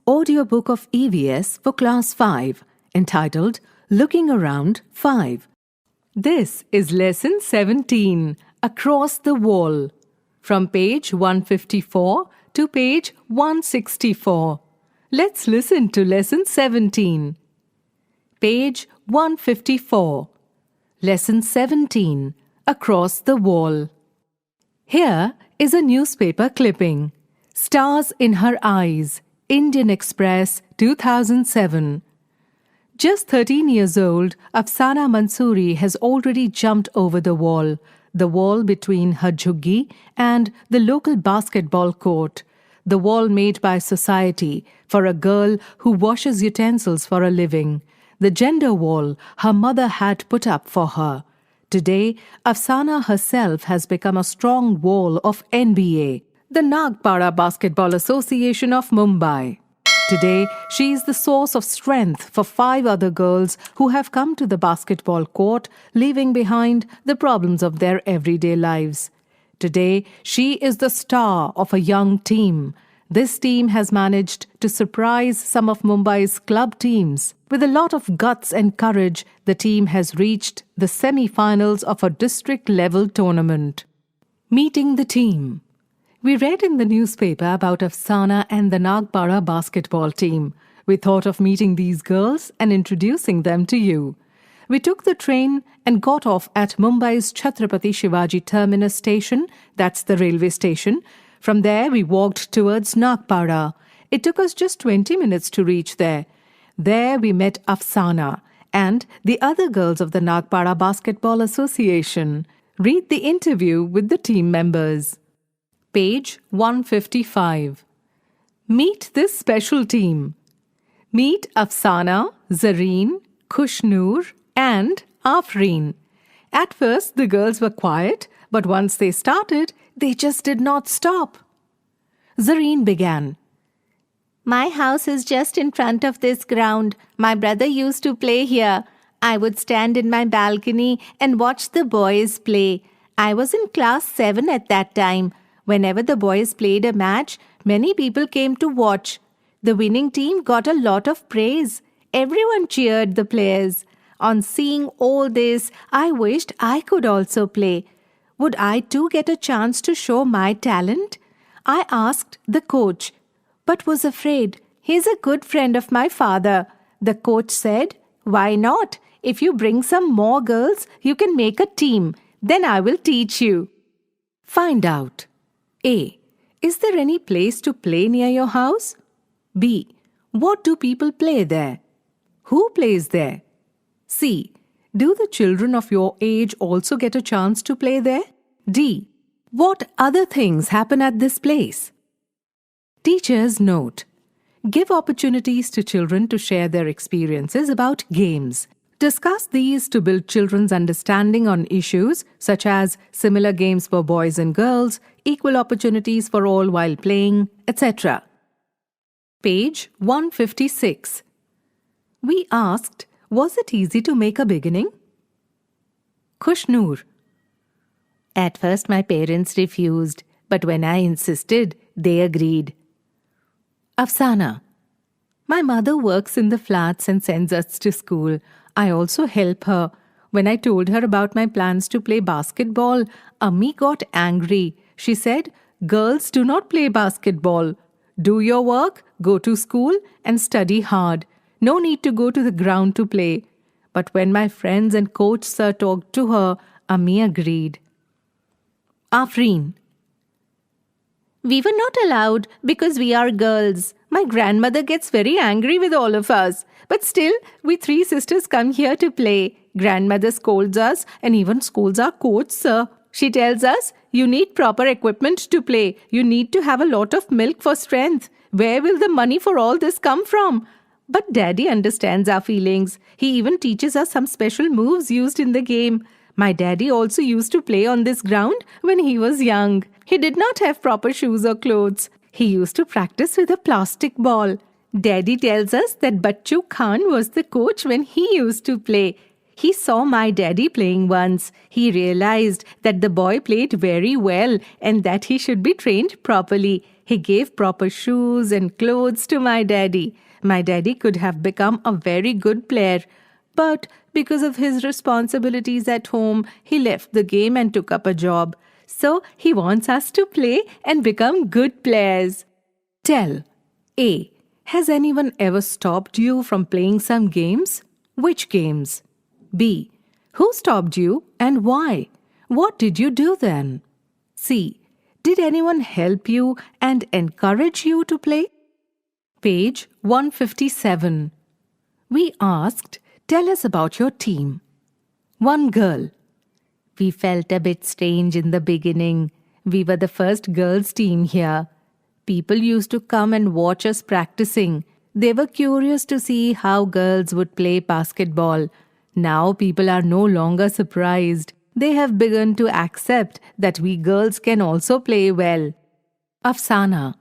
audiobook of EVS for Class 5, entitled Looking Around 5. This is Lesson 17, Across the Wall, from page 154 to page 164. Let's listen to Lesson 17. Page 154. Lesson 17, Across the Wall. Here is a newspaper clipping. Stars in Her Eyes, Indian Express, 2007. Just 13 years old, Afsana Mansoori has already jumped over the wall between her jhuggi and the local basketball court, the wall made by society for a girl who washes utensils for a living, the gender wall her mother had put up for her. Today, Afsana herself has become a strong wall of NBA, the Nagpara Basketball Association of Mumbai. Today, she is the source of strength for 5 other girls who have come to the basketball court, leaving behind the problems of their everyday lives. Today, she is the star of a young team. This team has managed to surprise some of Mumbai's club teams. With a lot of guts and courage, the team has reached the semi-finals of a district-level tournament. Meeting the team. We read in the newspaper about Afsana and the Nagpara basketball team. We thought of meeting these girls and introducing them to you. We took the train and got off at Mumbai's Chhatrapati Shivaji Terminus station, that's the railway station. From there, we walked towards Nagpara. It took us just 20 minutes to reach there. There, we met Afsana and the other girls of the Nagpara Basketball Association. Read the interview with the team members. Page 155. Meet this special team. Meet Afsana, Zareen, Khushnoor, and Afreen. At first, the girls were quiet, but once they started, they just did not stop. Zareen began. My house is just in front of this ground. My brother used to play here. I would stand in my balcony and watch the boys play. I was in class 7 at that time. Whenever the boys played a match, many people came to watch. The winning team got a lot of praise. Everyone cheered the players. On seeing all this, I wished I could also play. Would I too get a chance to show my talent? I asked the coach, but was afraid. He's a good friend of my father. The coach said, "Why not? If you bring some more girls, you can make a team. Then I will teach you." Find out. A. Is there any place to play near your house? B. What do people play there? Who plays there? C. Do the children of your age also get a chance to play there? D. What other things happen at this place? Teacher's note. Give opportunities to children to share their experiences about games. Discuss these to build children's understanding on issues such as similar games for boys and girls, equal opportunities for all while playing, etc. Page 156. We asked, was it easy to make a beginning? Khushnoor. At first my parents refused, but when I insisted, they agreed. Afsana. My mother works in the flats and sends us to school. I also help her. When I told her about my plans to play basketball, Ammi got angry. She said, "Girls do not play basketball. Do your work, go to school and study hard. No need to go to the ground to play." But when my friends and coach sir talked to her, Ammi agreed. Afreen. We were not allowed because we are girls. My grandmother gets very angry with all of us. But still, we 3 sisters come here to play. Grandmother scolds us and even scolds our coach, sir. She tells us, "You need proper equipment to play. You need to have a lot of milk for strength. Where will the money for all this come from?" But Daddy understands our feelings. He even teaches us some special moves used in the game. My daddy also used to play on this ground when he was young. He did not have proper shoes or clothes. He used to practice with a plastic ball. Daddy tells us that Bachchu Khan was the coach when he used to play. He saw my daddy playing once. He realized that the boy played very well and that he should be trained properly. He gave proper shoes and clothes to my daddy. My daddy could have become a very good player. But because of his responsibilities at home, he left the game and took up a job. So he wants us to play and become good players. Tell. A. Has anyone ever stopped you from playing some games? Which games? B. Who stopped you and why? What did you do then? C. Did anyone help you and encourage you to play? Page 157. We asked, tell us about your team. One girl. We felt a bit strange in the beginning. We were the first girls' team here. People used to come and watch us practicing. They were curious to see how girls would play basketball. Now people are no longer surprised. They have begun to accept that we girls can also play well. Afsana.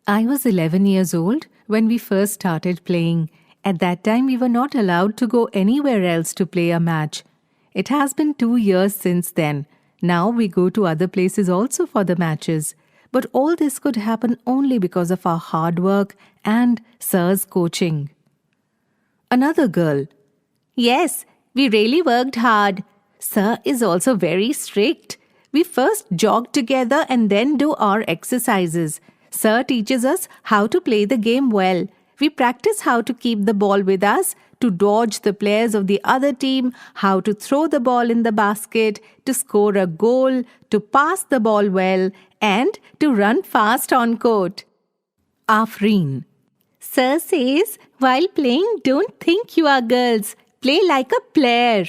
I was 11 years old when we first started playing. At that time, we were not allowed to go anywhere else to play a match. It has been 2 years since then. Now we go to other places also for the matches. But all this could happen only because of our hard work and Sir's coaching. Another girl. Yes, we really worked hard. Sir is also very strict. We first jog together and then do our exercises. Sir teaches us how to play the game well. We practice how to keep the ball with us, to dodge the players of the other team, how to throw the ball in the basket, to score a goal, to pass the ball well, and to run fast on court. Afreen. Sir says, while playing, don't think you are girls. Play like a player.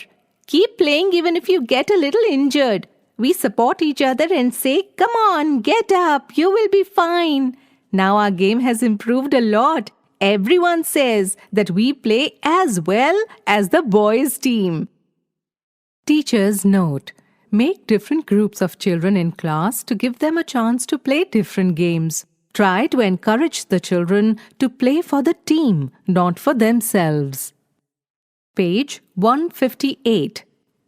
Keep playing even if you get a little injured. We support each other and say, come on, get up, you will be fine. Now our game has improved a lot. Everyone says that we play as well as the boys' team. Teacher's note. Make different groups of children in class to give them a chance to play different games. Try to encourage the children to play for the team, not for themselves. Page 158.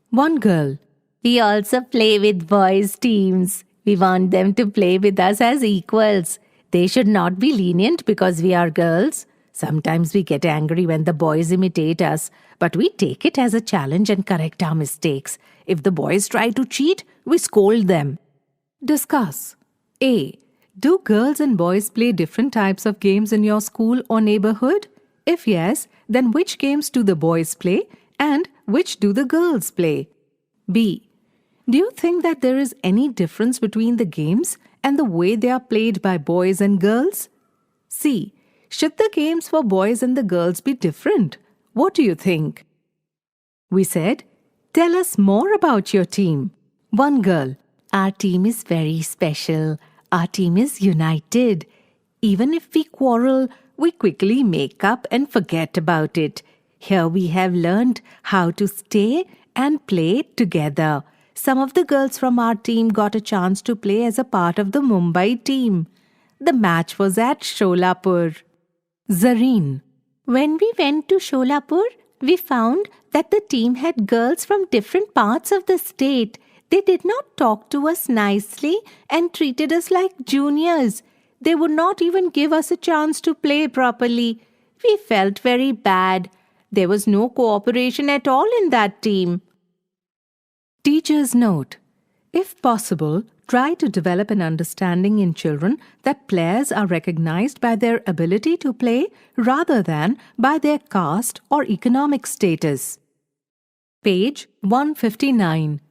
One girl. We also play with boys' teams. We want them to play with us as equals. They should not be lenient because we are girls. Sometimes we get angry when the boys imitate us, but we take it as a challenge and correct our mistakes. If the boys try to cheat, we scold them. Discuss. A. Do girls and boys play different types of games in your school or neighborhood? If yes, then which games do the boys play and which do the girls play? B. Do you think that there is any difference between the games and the way they are played by boys and girls? C. Should the games for boys and the girls be different? What do you think? We said, tell us more about your team. One girl. Our team is very special. Our team is united. Even if we quarrel, we quickly make up and forget about it. Here we have learned how to stay and play together. Some of the girls from our team got a chance to play as a part of the Mumbai team. The match was at Sholapur. Zareen. When we went to Sholapur, we found that the team had girls from different parts of the state. They did not talk to us nicely and treated us like juniors. They would not even give us a chance to play properly. We felt very bad. There was no cooperation at all in that team. Teacher's note. If possible, try to develop an understanding in children that players are recognized by their ability to play rather than by their caste or economic status. Page 159.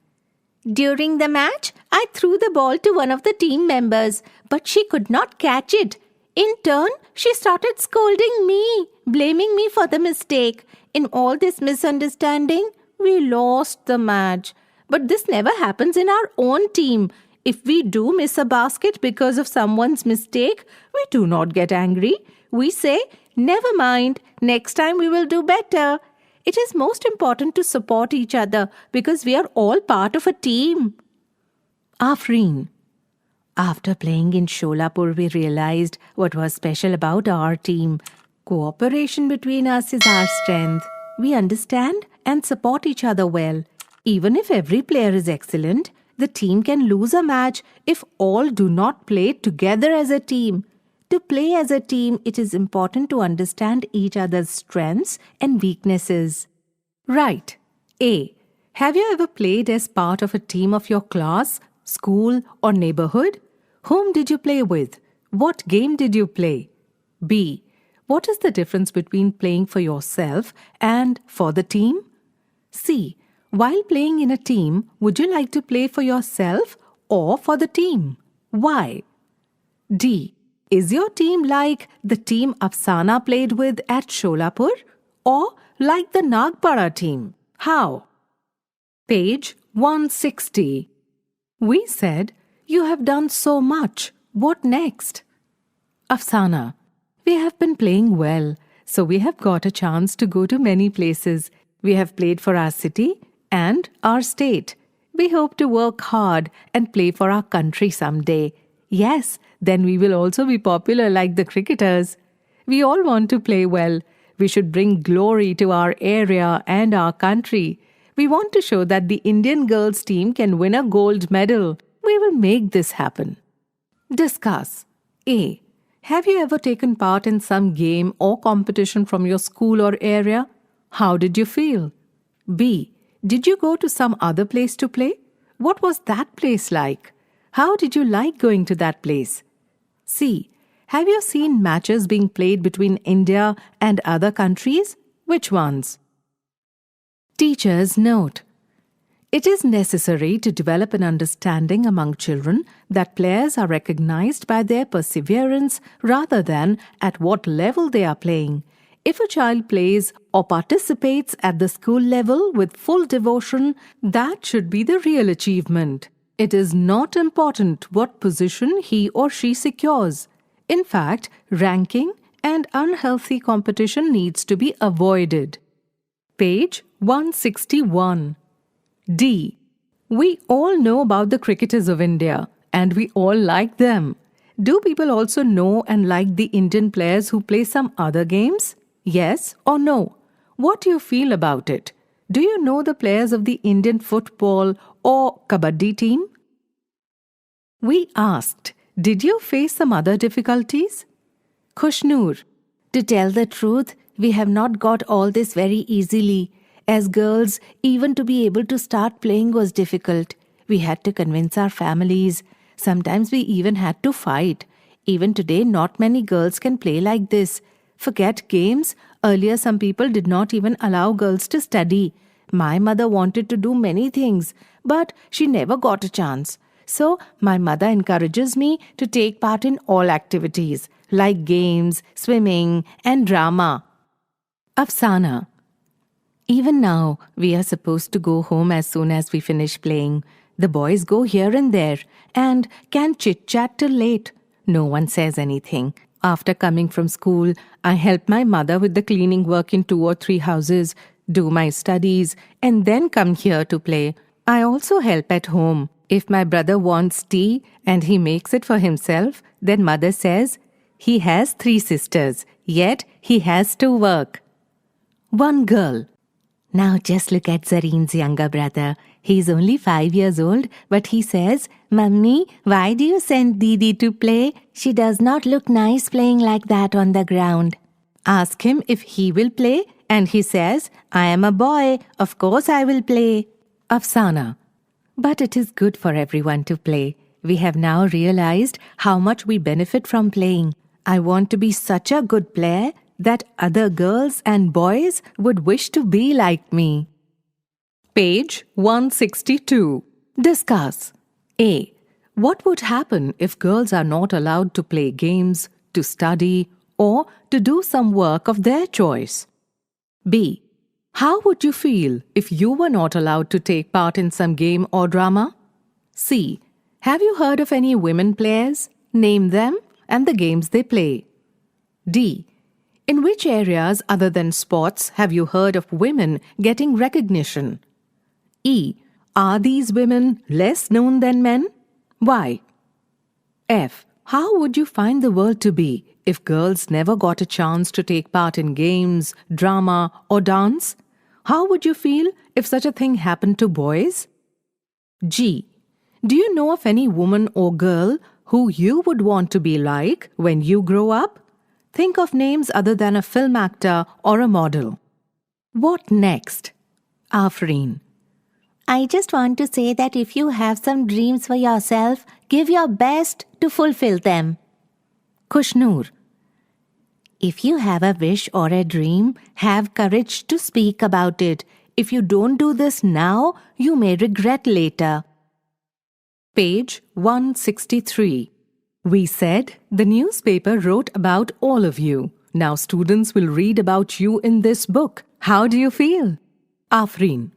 During the match, I threw the ball to one of the team members, but she could not catch it. In turn, she started scolding me, blaming me for the mistake. In all this misunderstanding, we lost the match. But this never happens in our own team. If we do miss a basket because of someone's mistake, we do not get angry. We say, never mind, next time we will do better. It is most important to support each other because we are all part of a team. Afreen. After playing in Sholapur, we realized what was special about our team. Cooperation between us is our strength. We understand and support each other well. Even if every player is excellent, the team can lose a match if all do not play together as a team. To play as a team, it is important to understand each other's strengths and weaknesses. Right. A. Have you ever played as part of a team of your class, school, or neighborhood? Whom did you play with? What game did you play? B. What is the difference between playing for yourself and for the team? C. While playing in a team, would you like to play for yourself or for the team? Why? D. Is your team like the team Afsana played with at Sholapur or like the Nagpara team? How? Page 160. We said, you have done so much. What next? Afsana. We have been playing well, so we have got a chance to go to many places. We have played for our city and our state. We hope to work hard and play for our country someday. Yes, then we will also be popular like the cricketers. We all want to play well. We should bring glory to our area and our country. We want to show that the Indian girls team can win a gold medal. We will make this happen. Discuss. A. Have you ever taken part in some game or competition from your school or area? How did you feel? B. Did you go to some other place to play? What was that place like? How did you like going to that place? C. Have you seen matches being played between India and other countries? Which ones? Teacher's note. It is necessary to develop an understanding among children that players are recognized by their perseverance rather than at what level they are playing. If a child plays or participates at the school level with full devotion, that should be the real achievement. It is not important what position he or she secures. In fact, ranking and unhealthy competition needs to be avoided. Page 161. D. We all know about the cricketers of India and we all like them. Do people also know and like the Indian players who play some other games? Yes or no? What do you feel about it? Do you know the players of the Indian football or kabaddi team? We asked, did you face some other difficulties? Khushnoor. To tell the truth, we have not got all this very easily. As girls, even to be able to start playing was difficult. We had to convince our families. Sometimes we even had to fight. Even today, not many girls can play like this. Forget games. Earlier, some people did not even allow girls to study. My mother wanted to do many things, but she never got a chance. So, my mother encourages me to take part in all activities, like games, swimming, and drama. Afsana. Even now, we are supposed to go home as soon as we finish playing. The boys go here and there and can chit-chat till late. No one says anything. After coming from school, I help my mother with the cleaning work in 2 or 3 houses, do my studies, and then come here to play. I also help at home. If my brother wants tea and he makes it for himself, then mother says, he has 3 sisters, yet he has to work. One girl. Now just look at Zareen's younger brother. He's only 5 years old, but he says, Mummy, why do you send Didi to play? She does not look nice playing like that on the ground. Ask him if he will play, and he says, I am a boy, of course I will play. Afsana. But it is good for everyone to play. We have now realized how much we benefit from playing. I want to be such a good player that other girls and boys would wish to be like me. Page 162. Discuss. A. What would happen if girls are not allowed to play games, to study, or to do some work of their choice? B. How would you feel if you were not allowed to take part in some game or drama? C. Have you heard of any women players? Name them and the games they play. D. In which areas other than sports have you heard of women getting recognition? E. Are these women less known than men? Why? F. How would you find the world to be if girls never got a chance to take part in games, drama, or dance? How would you feel if such a thing happened to boys? G. Do you know of any woman or girl who you would want to be like when you grow up? Think of names other than a film actor or a model. What next? Afreen. I just want to say that if you have some dreams for yourself, give your best to fulfill them. Kushnur. If you have a wish or a dream, have courage to speak about it. If you don't do this now, you may regret later. Page 163. We said the newspaper wrote about all of you. Now students will read about you in this book. How do you feel? Afreen.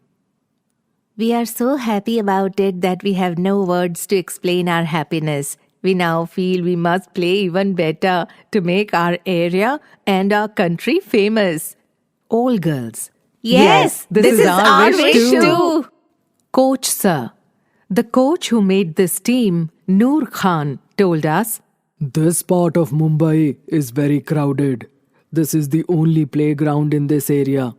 We are so happy about it that we have no words to explain our happiness. We now feel we must play even better to make our area and our country famous. All girls. Yes, this is our wish too. Coach Sir. The coach who made this team, Noor Khan, told us, This part of Mumbai is very crowded. This is the only playground in this area.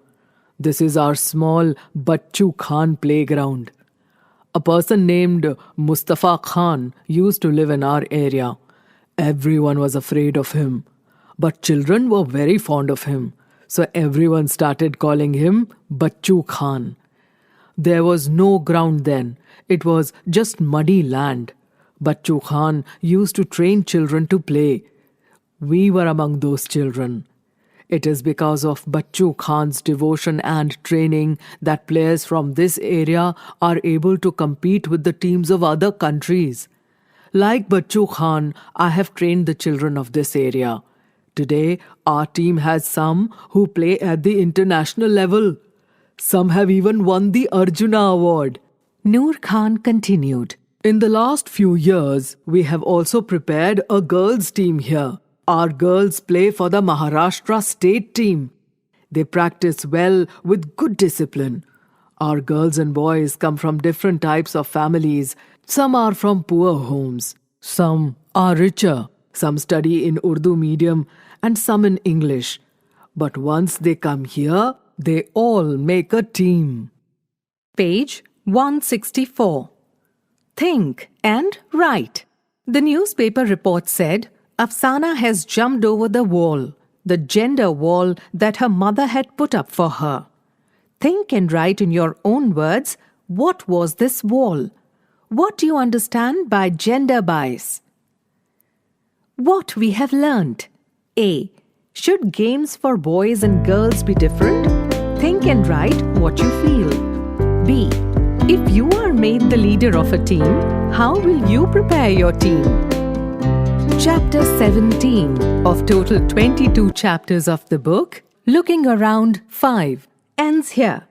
This is our small Bachchu Khan playground. A person named Mustafa Khan used to live in our area. Everyone was afraid of him. But children were very fond of him. So everyone started calling him Bachchu Khan. There was no ground then. It was just muddy land. Bachchu Khan used to train children to play. We were among those children. It is because of Bachchu Khan's devotion and training that players from this area are able to compete with the teams of other countries. Like Bachchu Khan, I have trained the children of this area. Today, our team has some who play at the international level. Some have even won the Arjuna Award. Noor Khan continued. In the last few years, we have also prepared a girls' team here. Our girls play for the Maharashtra state team. They practice well with good discipline. Our girls and boys come from different types of families. Some are from poor homes. Some are richer. Some study in Urdu medium and some in English. But once they come here, they all make a team. Page 164. Think and write. The newspaper report said, Afsana has jumped over the wall, the gender wall that her mother had put up for her. Think and write in your own words, what was this wall? What do you understand by gender bias? What we have learnt. A. Should games for boys and girls be different? Think and write what you feel. B. If you are made the leader of a team, how will you prepare your team? Chapter 17 of total 22 chapters of the book, Looking Around 5, ends here.